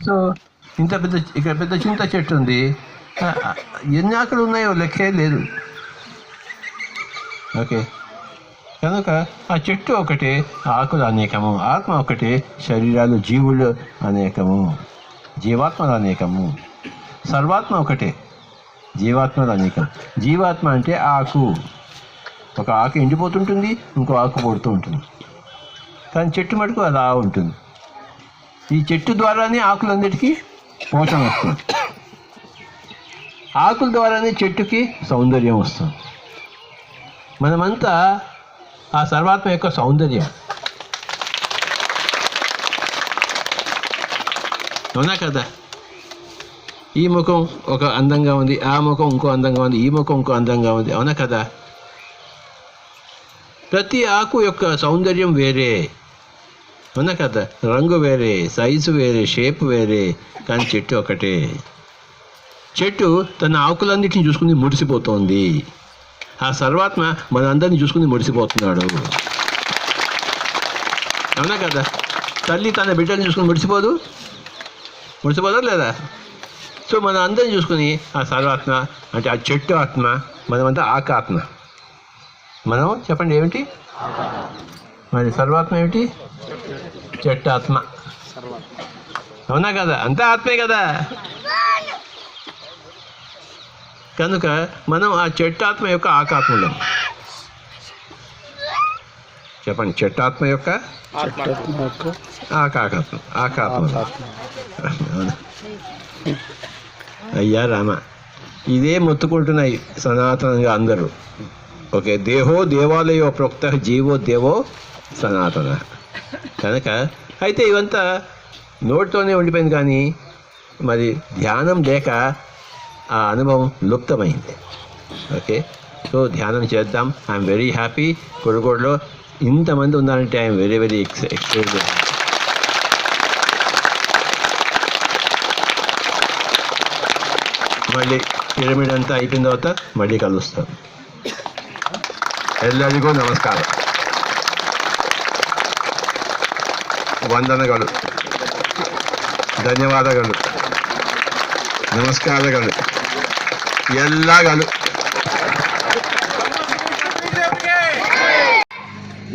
So ఇంత పెద్ద ఇక్కడ పెద్ద చింత చెట్టు ఉంది, ఎన్ని ఆకులు ఉన్నాయో లెక్కే లేదు. ఓకే, కనుక ఆ చెట్టు ఒకటి, ఆకులు అనేకము, ఆత్మ ఒకటి, శరీరాలు జీవులు అనేకము, జీవాత్మలు అనేకము. సర్వాత్మ ఒకటే, జీవాత్మలు అనేకం. జీవాత్మ అంటే ఆకు, ఒక ఆకు ఎండిపోతుంటుంది, ఇంకో ఆకు పుడుతూ ఉంటుంది. కానీ చెట్టు మటుకు అలా ఉంటుంది. ఈ చెట్టు ద్వారానే ఆకులందరికీ పోషణ వస్తుంది, ఆకుల ద్వారానే చెట్టుకి సౌందర్యం వస్తుంది. మనమంతా ఆ సర్వాత్మ యొక్క సౌందర్యం. అవునా కదా? ఈ ముఖం ఒక అందంగా ఉంది, ఆ ముఖం ఇంకో అందంగా ఉంది, ఈ ముఖం ఇంకో అందంగా ఉంది. అవునా కదా? ప్రతి ఆకు యొక్క సౌందర్యం వేరే. అవునా కదా? రంగు వేరే, సైజు వేరే, షేప్ వేరే, కానీ చెట్టు ఒకటే. చెట్టు తన ఆకులన్నిటిని చూసుకుని ముడిసిపోతోంది. ఆ సర్వాత్మ మన అందరినీ చూసుకుని ముడిసిపోతున్నాడు. అవునా కదా? తల్లి తన బిడ్డల్ని చూసుకుని ముడిసిపోదా లేదా? సో మన అందరిని చూసుకుని ఆ సర్వాత్మ అంటే ఆ చెట్టు ఆత్మ, మనమంతా ఆకాత్మ. మనం చెప్పండి ఏమిటి మరి? సర్వాత్మ ఏమిటి? చెట్టు ఆత్మ. అవునా కదా? అంతా ఆత్మే కదా? కనుక మనం ఆ చెట్టాత్మ యొక్క ఆకాత్మలం. చెప్పండి, చెట్టాత్మ యొక్క ఆకాత్మ. అయ్యా రామ, ఇదే మొత్తుకుంటున్నాయి సనాతనంగా అందరూ. ఓకే, దేహో దేవాలయో ప్రోక్త జీవో దేవో సనాతన. కనుక అయితే ఇవంతా నోటితోనే ఉండిపోయింది, కానీ మరి ధ్యానం లేక ఆ అనుభవం లుప్తమైంది. ఓకే, సో ధ్యానం చేద్దాం. I'm very happy. కొడుగోడులో ఇంతమంది ఉన్నారంటే ఐఎమ్ వెరీ వెరీ ఎక్సైటెడ్. మళ్ళీ పిరమిడ్ అంతా అయిపోయిన తర్వాత మళ్ళీ కలుస్తాం. ಎಲ್ಲರಿಗೂ ನಮಸ್ಕಾರ, ವಂದನೆಗಳು, ಧನ್ಯವಾದಗಳು, ನಮಸ್ಕಾರಗಳು, ಎಲ್ಲಗಳು.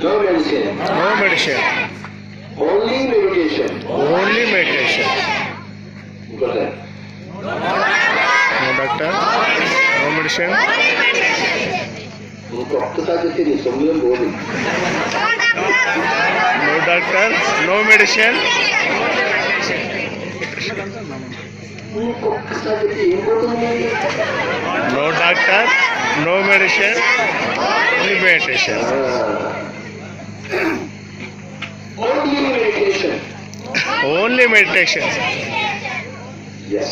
No medicine. No medicine. Only meditation. Only meditation. Got that? No doctor. No medicine. No doctor. No medicine. No doctor. No medicine. Only meditation. Only meditation. Only meditation. Yes.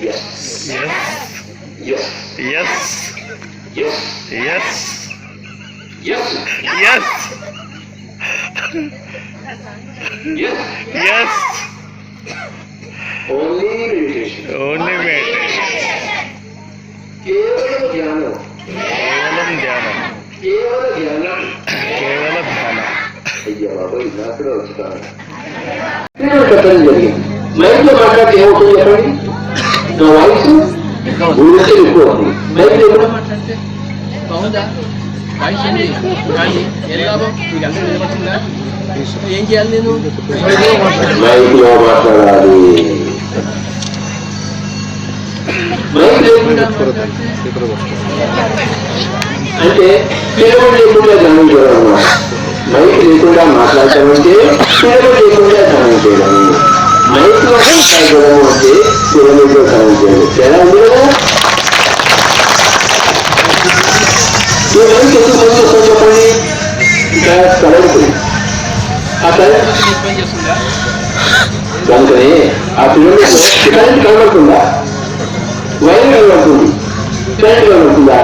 Yes. Yes. Yes. Yes. Yes. Yes. Yes. Yes. Yes. Yes. Only meditation. Only meditation. కేవలం ధ్యానం. కేవలం ధ్యానం. కేవలం ధ్యానం. కేవలం ధ్యానం. అయ్యా బాబా, ఇలా కూడా వచ్చుతాను. నేను చెప్పడం జరిగింది. మైక్లో మాట్లాడితే ఏమవుతుంది చెప్పండి? నా వాయిస్ ఊరికే ఎక్కువ ఉంది. మైక్లో మాట్లాడితే బాగుందా? వాయిస్ ఉంది కానీ ఏం లాభం? మీకు అందరూ వినపడుతుందా? ఏం చేయాలి నేను? మైక్లో మాట్లాడాలి. అంటే పిల్లలు లేకుండా ధ్యానం చేయడం, మైక్ లేకుండా మాట్లాడటం అంటే పిల్లలు లేకుండా ధ్యానం చేయడం, మైక్ లో మాట్లాడడం అంటే పిల్లలతో ధ్యానం చేయడం. తేడా ఉంది కదా? ఈ మైక్ ఎందుకు పని చేస్తాం చెప్పండి? కరెంట్, ఆ కరెంట్ కనుకనే ఆ పిల్లలతో కరెంట్ కనబడుతుందా? వైర్ కనబడుతుంది, కరెంట్ కనబడుతుందా?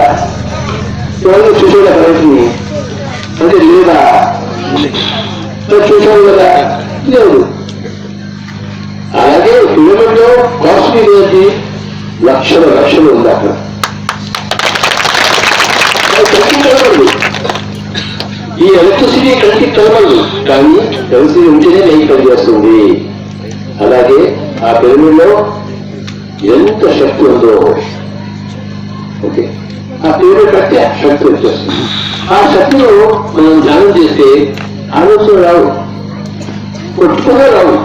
ఎవరు చూసేదా కరెంట్ని? అంటే లేదా? చూసాను కదా, లేదు. అలాగే పిరమిడ్లో కాస్ట్లీ ఏంటి? లక్షల లక్షలు ఉంది అక్కడ. కంటికి కనబడదు, ఈ ఎలక్ట్రిసిటీ కంటికి కనబడదు, కానీ ఎలక్ట్రిసిటీ ఉంటేనే లైట్ పనిచేస్తుంది. అలాగే ఆ పిరమిడ్లో ఎంత శక్తి ఉందో, ఓకే, ఆ పిరమిడ్ కట్టి ఆ శక్తి వచ్చేస్తుంది. ఆ శక్తిలో మనం ధ్యానం చేస్తే ఆలోచన రావు, కొట్టుకునే రావు.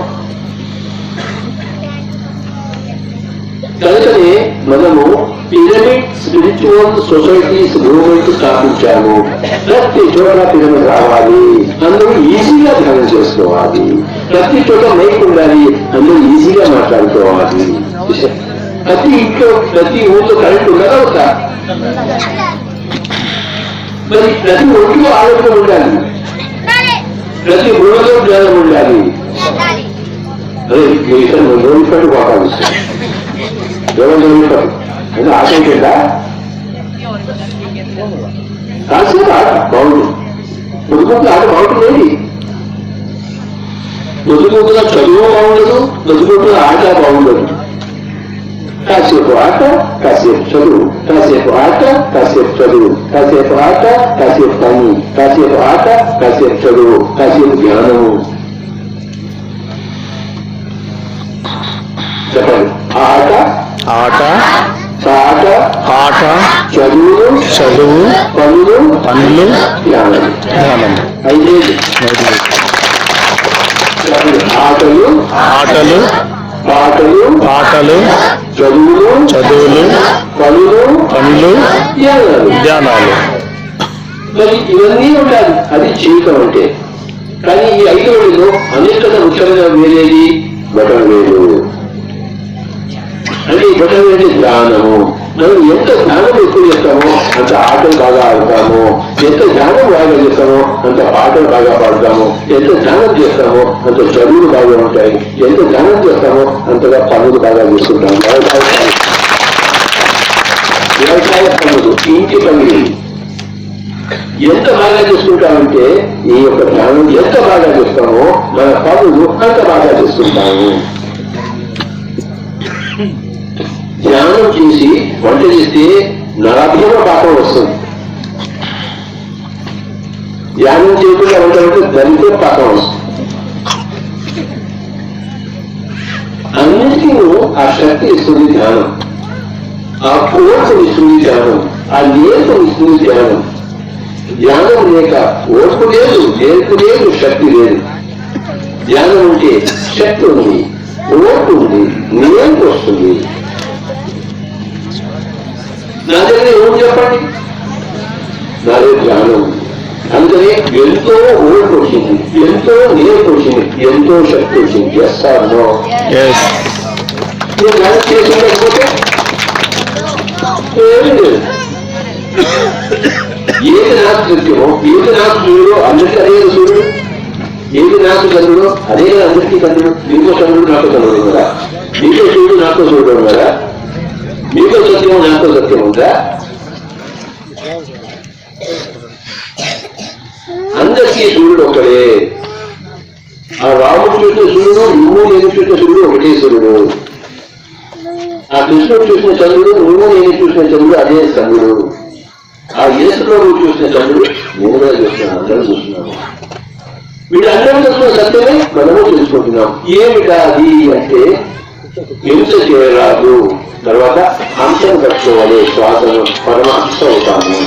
కనుకనే మనము పిరమిడ్ స్పిరిచువల్ సొసైటీస్ మూవ్మెంట్ స్థాపించాము. ప్రతి చోట పిరమిడ్ రావాలి, అందరూ ఈజీగా ధ్యానం చేసుకోవాలి. ప్రతి చోట మైక్ ఉండాలి, అందరూ ఈజీగా మాట్లాడుకోవాలి. ప్రతి ఇంట్లో ప్రతి ఊళ్ళో కరెంట్ ఉండదా అవుతా? మరి ప్రతి ఒంట్లో ఆరోగ్యం ఉండాలి, ప్రతి ఊళ్ళో జ్ఞానం ఉండాలి. అదే మీరు ఇక్కడ నోడిపట్టు పోవాలి, ఎవరు నోడిపట్టు అని ఆశించా కాసేపు ఆట బాగుంటుంది. పొద్దుగుంపుల ఆట బాగుంటుంది, పొద్దుగుంపుల చదువు బాగుండదు, పొద్దుగుంపుల ఆట బాగుండదు. కాసేపు ఆట కాసేపు చదువు, కాసేపు ఆట కాసేపు చదువు, కాసేపు ఆట కాసేపు పని, కాసేపు ఆట కాసేపు చదువు, కాసేపు జ్ఞానము. చెప్పండి. ఆట ఆట పాట ఆట చదువు చదువు పనులు పనులు జ్ఞానం. జ్ఞానం. ఐదేది ఆటలు ఆటలు పాటలు పాటలు చదువులు చదువులు పనులు పనులు జ్ఞానాలు. ధ్యానాలు. మరి ఇవన్నీ ఉండాలి, అది జీవితం అంటే. కానీ ఈ 5 రోజుల్లో అన్నిటికన్నా ముఖ్యమైన వేరేది బటన్ వేరు. అంటే ఈ బటన్ వేరే ధ్యానము. మనం ఎంత ధ్యానం ఎక్కువ చేస్తామో అంత ఆటలు బాగా ఆడతాము, ఎంత ధ్యానం బాగా చేస్తామో అంత పాటలు బాగా పాడతాము, ఎంత ధ్యానం చేస్తామో అంత చదువులు బాగా ఉంటాయి, ఎంత ధ్యానం చేస్తామో అంతగా పనులు బాగా చేసుకుంటాము. వ్యవసాయ పనులు, ఇంటి పనులు ఎంత బాగా చేసుకుంటామంటే ఈ యొక్క ధ్యానం ఎంత బాగా చేస్తామో మన పనులు అంత బాగా చేసుకుంటాము. ధ్యానం చేసి వంట చేస్తే 40వ పాఠం వస్తుంది. ధ్యానం చేయకుండా వంట అంటే దళిత పాఠం వస్తుంది. అన్నిటికీ ఆ శక్తి ఇస్తుంది ధ్యానం, ఆ ఓర్పు ఇస్తుంది ధ్యానం, ఆ నేర్పు ఇస్తుంది ధ్యానం. ధ్యానం లేక ఓర్పు లేదు, నేర్పు లేదు, శక్తి లేదు. ధ్యానం ఉంటే శక్తి ఉంది, ఓర్పు ఉంది, నేర్పు వస్తుంది. నా దగ్గర ఏమి చెప్పండి, నా దగ్గర ధ్యానం ఉంది. అందుకని ఎంతో ఓర్పు వచ్చింది, ఎంతో నేర్పు వచ్చింది, ఎంతో శక్తి వచ్చింది. చేస్తాను నేను ధ్యానం చేసుకుంటే ఏమీ లేదు. ఏది నాకు సత్యమో, ఏది నాకు సూర్యుడు, అందరికీ అదే సూర్యుడు. ఏది నాకు చంద్రుడు, అదే అందరికీ చంద్రుడు. మీకో చంద్రుడు నాతో చంద్రుడు కదా, మీకో సూర్యుడు నాతో సూర్యుడు కదా, మీకో సత్యం నాతో సత్యం ఉందా? అందరికీ సూర్యుడు ఒకడే. ఆ రాముడు చూసిన సూర్యుడు, నువ్వు నేను చూసిన సూర్యుడు ఒకటే సూర్యుడు. ఆ కృష్ణుడు చూసిన చంద్రుడు, నువ్వు నేను చూసిన చంద్రుడు అదే చంద్రుడు. ఆ యేసులో నువ్వు చూసిన చంద్రుడు నేను కూడా చూస్తున్నాను, అందరూ చూస్తున్నాను. వీళ్ళందరూ చూసిన సత్యమే మనము తెలుసుకుంటున్నాం. ఏమిటా అది అంటే హింస చేయరాదు, తర్వాత అంశం కట్టుకోవాలి, శ్వాసను పరమహంస అవుతాము.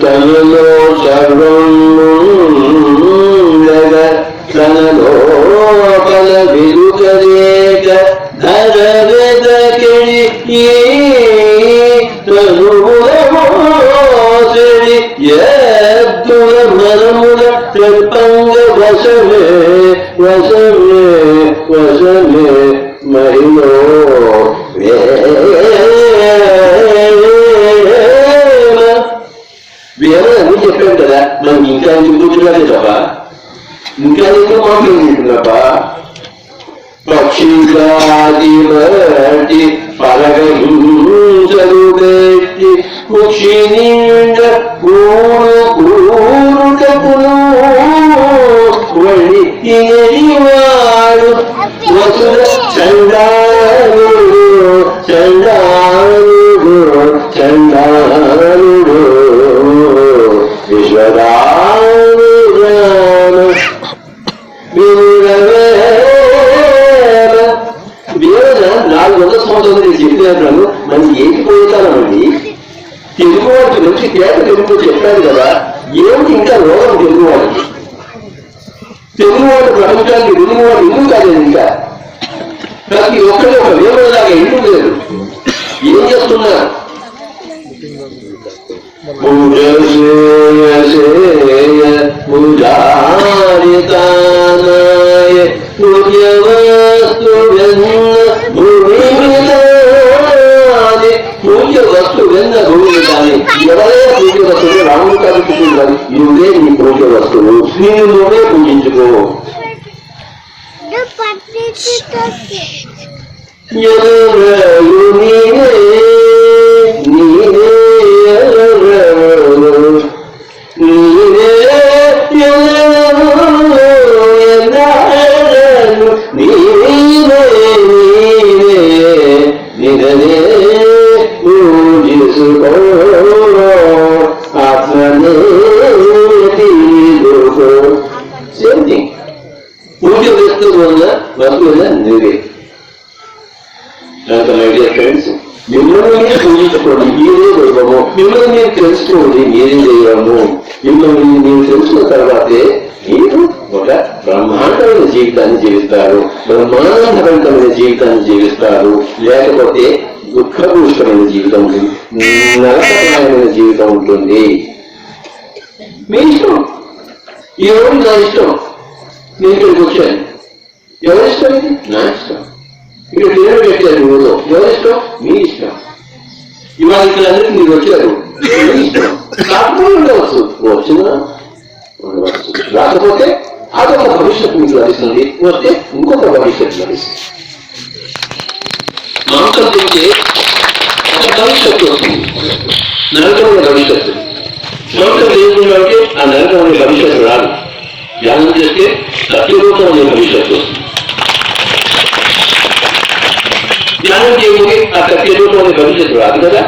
తనలో సర్వం తనలో కల వెలుకలేక ధర వెదకిడి తనుములమోసడి ఎద్దుల మనముల ప్రపంగ వశమే వశమే వశమే మహిళ వేరే చెప్పాను కదా, మనం ఇంకా కూర్చున్నానే తప్ప ఇంకా ఎందుకు మాట్లాడుకుంటున్నాపా. పక్షిగాది బట్టి పరగహింసలు పెట్టి కుక్షి నిండ కూరుటకును వళ్ళి వాడు వసుల చండాలుడు చండాలుడు చండాలుడు విశ్వరామ చెప్పినట్లు మనం ఏది పోతామండి. తెలుగు వాళ్ళకి మంచి పేద తెలుగు చెప్పారు కదా, ఏమిటి ఇంకా రోగం తెలుగు వాళ్ళకి? తెలుగు వాళ్ళు ప్రపంచానికి తెలుగు వాళ్ళు ఎందుకు కాలేదు? ఇంకా ప్రతి ఒక్కరి ఒక వేమలాగా ఎందుకు లేదు? ఏం చేస్తున్నారు? పూజ వస్తు వెన్న భూమి కానీ ఎవరైనా పూజ వస్తువులు రాముడు కాబట్టి నువ్వే నీ పూజ వస్తువు, నేను నువ్వే పూజించుకో. పూజ వస్తూ ఉన్న వస్తువుల నువ్వే. ఫ్రెండ్స్, మిమ్మల్ని మీరు పూజించుకోండి, మీరే దైవము. మిమ్మల్ని మీరు తెలుసుకోండి, మీరే దైవము. మిమ్మల్ని మీరు తెలుసుకున్న తర్వాతే మీరు ఒక బ్రహ్మాండమైన జీవితాన్ని జీవిస్తారు, బ్రహ్మాండమైన జీవితాన్ని జీవిస్తారు. లేకపోతే దుఃఖభూషమైన జీవితం ఉంటుంది, నరకమైన జీవితం ఉంటుంది. మీ ఇష్టం. ఈ రోజు నా ఇష్టం, నేను ఇక్కడికి వచ్చాను. ఎవరిష్టం? ఇది నా ఇష్టం. ఇక్కడ పేరు పెట్టారు ఊళ్ళో, ఎవరిష్టం? మీ ఇష్టం. ఇవాళ ఇక్కడ అందరికీ మీరు వచ్చారు, మీ ఇష్టం. కాకపోతే ఉండవచ్చు, వచ్చినా ఉండవచ్చు. రాకపోతే అదొక భవిష్యత్తు మీకు లభిస్తుంది, వస్తే ఇంకొక భవిష్యత్తు లభిస్తుంది. మాంసం తింటే ఒక భవిష్యత్తు వస్తుంది, నరకమైన భవిష్యత్తు. మాంసం లేకుంటే ఆ నరకమైన భవిష్యత్తు రాదు. ధ్యానం చేస్తే సత్యరూపమైన భవిష్యత్తు వస్తుంది. ధ్యానం చేయకపోతే ఆ సత్యరూపమైన భవిష్యత్తు రాదు కదా.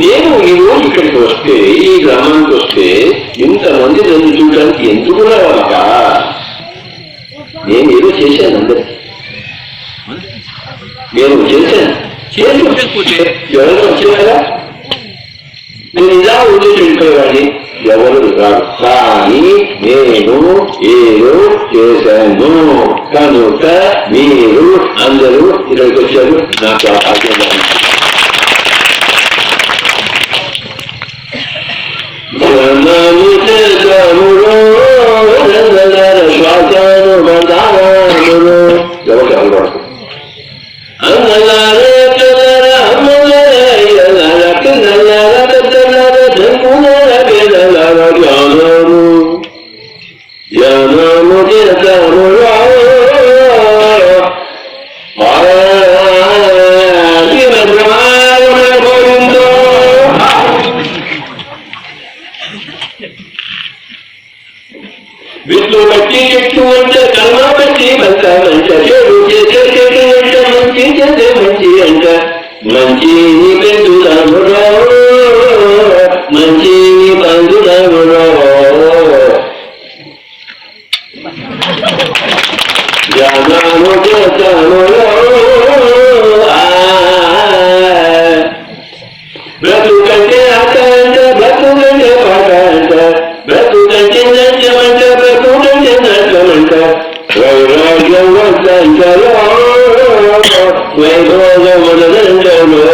నేను ఈరోజు ఇక్కడికి వస్తే, ఈ గ్రామానికి వస్తే ఇంతమంది నన్ను చూడడానికి ఎందుకు రావాలక? నేను ఏదో చేశాను, అందరికి నేను చేశాను. చేసి వచ్చేకపోతే ఎవరైనా వచ్చేవారా? నేను ఇలా ఉండి వెళ్ళిపోయేవాడిని, ఎవరు రాదు. కానీ నేను ఏదో చేశాను కనుక మీరు అందరూ ఇక్కడికి వచ్చారు. నాకు ఆ భాగ్యం శ్వాసాను బంధాను ఎవరు కలగడదు. విష్ణు బట్టి చెట్టు అంటే కర్మ బట్టి మంట మంట చెడు చేసే చెడు అంటే మంచి చేసే మంచి అంట మంచి పెంచుదామురో మంచి పంచుదామురో జ్ఞానము చేస్తామురో బ్రతుకంటే ఆట అంట బ్రతుకంటే పాట అంట బ్రతుకంటే నచ్చమంట బ్రతుకంటే నచ్చమంట వైరాగ్యం వద్దంటలో వైభోగములంటలో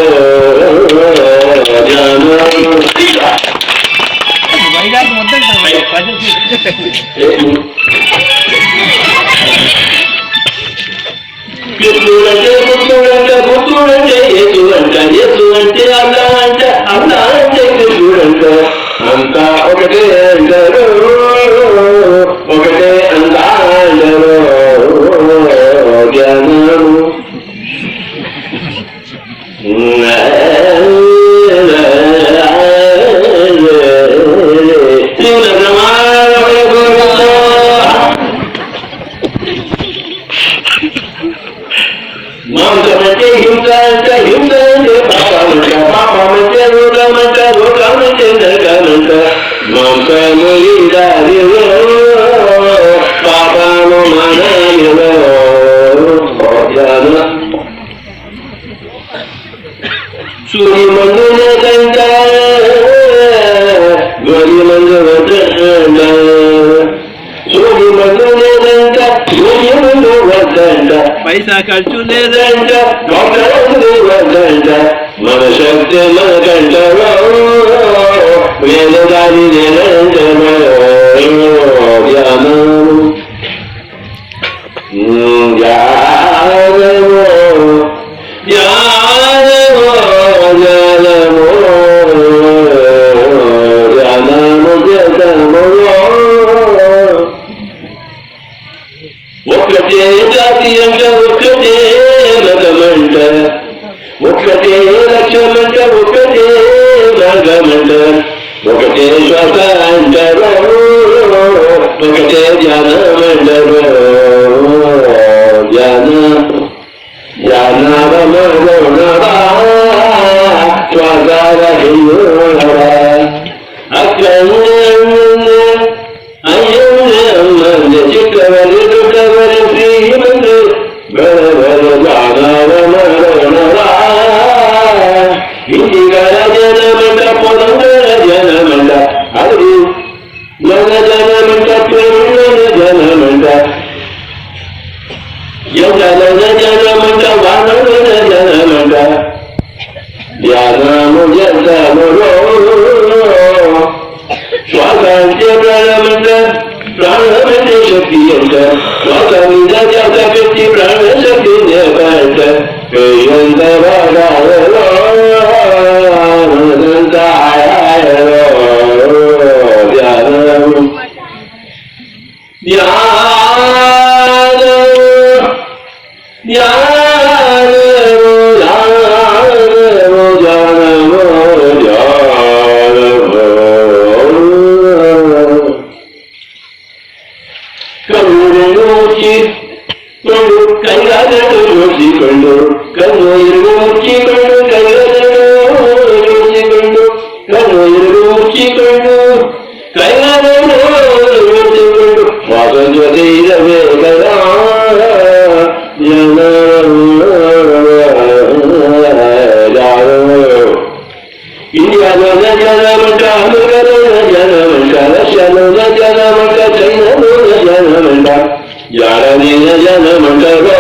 కృష్ణుడంటే బుద్ధుడంట బుద్ధుడంటే యేసు అంట యేసు అంటే అల్లా అంట అల్లా అంటే కృష్ణుడంట అంతా ఒకటే అంటారు ఒకటే అంతా అంటారు జ్ఞానము మాంసమంటే హింస అంట హింస అంటే పాపమంట పాపమంటే రోగమంట రోగమంటే నరకమంట మాంసము ఇందారిలో పాపము మనలో పైసా ఖర్చు లేదంట, డాక్టర్లు వద్దంట, మన శక్తి మనకంట, వేదదారి లేదంట, ధ్యానము ధ్యానము ధ్యానము ధ్యానము ధ్యానము ధ్యానము. ఒక్కటే జాతి అంట, ఒక్కటే మతమంట, ఒక్కటే లక్ష్యమంట, ఒక్కటే మార్గమంట, ఒకటే శ్వాస అంటారు, ఒకటే ధ్యానమంటారు. ధ్యాన ధ్యానవమోనవా శ్వాసాల అయ్య చిక్కవరి దుఃఖవరి శ్రీమంత జ్ఞానవమోనవా ఇంటిగల జనమంట, పొలంగల జనమంట, అది జన జనమంట, ప్రేమ జనమంట, యజన జనమంట, వానర జనమంట, ధ్యానము జనము శ్వాసంటే ప్రాణమంట, ప్రాణమంటే శక్తి అంట, శ్వాస మీద జాత పెట్టి ప్రాణశక్తి నేపంట, పేయంత వాడాలలో ధ్యానము ధ్యానము ధ్యానము ధ్యానము ధ్యానము ధ్యానము. కన్ను ముచ్చి ಕೊಂಡು ಕೈಗಾದಳು ಜೋಡಿಸಿಕೊಂಡು, ಕಣ್ಣು ಎರಡು ಮುಚ್ಚಿಕೊಂಡು ಕೈಗಾದಳು ಜೋಡಿಸಿಕೊಂಡು, ಕಣ್ಣು ಎರಡು ಮುಚ್ಚಿಕೊಂಡು ಕೈಗಾದಳು ಜೋಡಿಸಿಕೊಂಡು, ಶ್ವಾಸ ಜೊತೆ ಇರಬೇಕಲ್ಲ ಜನ ಇಂಡಿಯಾದ ಜನಮಂಟ, ಅಮೆರಿಕದ ಜನಮಂಟ, ರಷ್ಯಾದ ಜನಮಂಟ, ಚೈನಾದ ಜನಮಂಟ, ಯಾರನಿನ ಜನಮಂಟರೋ,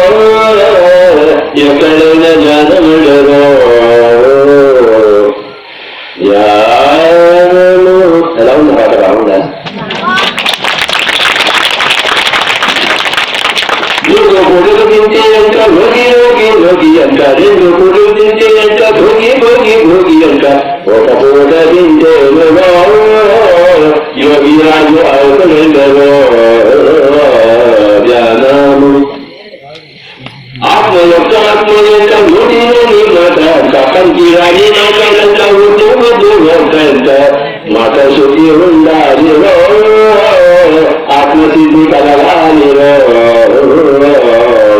ಎಕ್ಕಡಿನ ಜನಮಂಟರೋ, ಯಾರನು ఎలా ఉంది పాట బాగుందా? మూడు కొడుకు తింటే అంట భోగి భోగి భోగి అంట, రెండు కొడుకు తింటే అంట భోగి భోగి భోగి అంట, ఒక పూట తింటే యోగి రాజు అవుతుండో. ధ్యానము ఆత్మ యొక్క ఆత్మ యొక్క నోటిలోని మాట కంటి రాని మాటలంట, వద్దు వద్దు వద్దంట, మాట శుద్ధి ఉండాలిరో, ఆత్మసిద్ధి కలగాలిరో.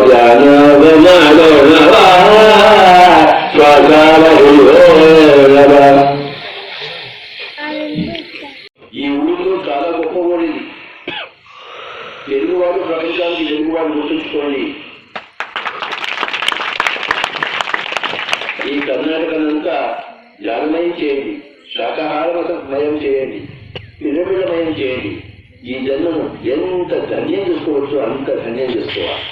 ధ్యానవమనవా శ్వాసాల ఈ ఊళ్ళో చాలా గొప్ప ఊరిది. తెలుగువాడు ప్రపంచానికి తెలుగువాడు గుర్తుంచుకోండి. ఈ కర్ణాటకనంతా జానమయం చేయండి, శాకాహారమయం చేయండి, పిరమిడమయం చేయండి. ఈ జన్మను ఎంత ధన్యం చేసుకోవచ్చు అంత ధన్యం చేసుకోవాలి.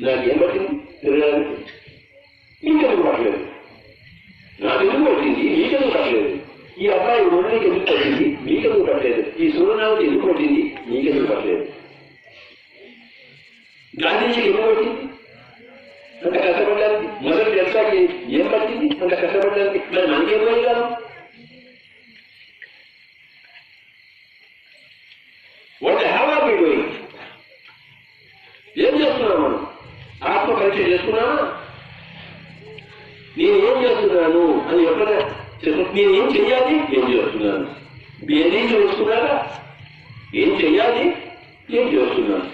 నాకేం పట్టింది తిరగడానికి? మీకెందుకు పట్టలేదు? నాకెందుకు పట్టింది? మీకెందుకు పట్టలేదు? ఈ అబ్బాయి ఒళ్ళకి ఎందుకు పట్టింది? మీకెందుకు పట్టలేదు? ఈ సూర్యనాథ్ ఎందుకు పట్టింది? మీకెందుకు పట్టలేదు? గాంధీజీకి ఎందుకు పట్టింది? అంత కష్టపడడానికి మొదటి తెలుసాకి ఏం పట్టింది? అంత కష్టపడడానికి మరి మనకేం పోయి కాదు? What have are we doing? ఏం చేస్తున్నాం మనం? ఆత్మ పరీక్ష చేసుకున్నామా? నేనేం చేస్తున్నాను అని ఎప్పుడైనా నేనేం చెయ్యాలి, ఏం చేస్తున్నాను, ఏది చూసుకున్నారా? ఏం చెయ్యాలి, ఏం చేస్తున్నాను.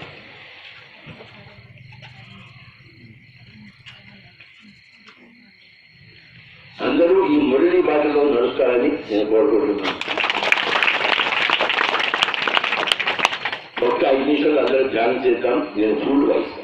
అందరూ ఈ మురళి బాటలో నడుస్తారని నేను కోరుకుంటున్నాను. ఒక్క 5 నిమిషాలు అందరూ ధ్యానం చేద్దాం. నేను చూడు వహిస్తాను.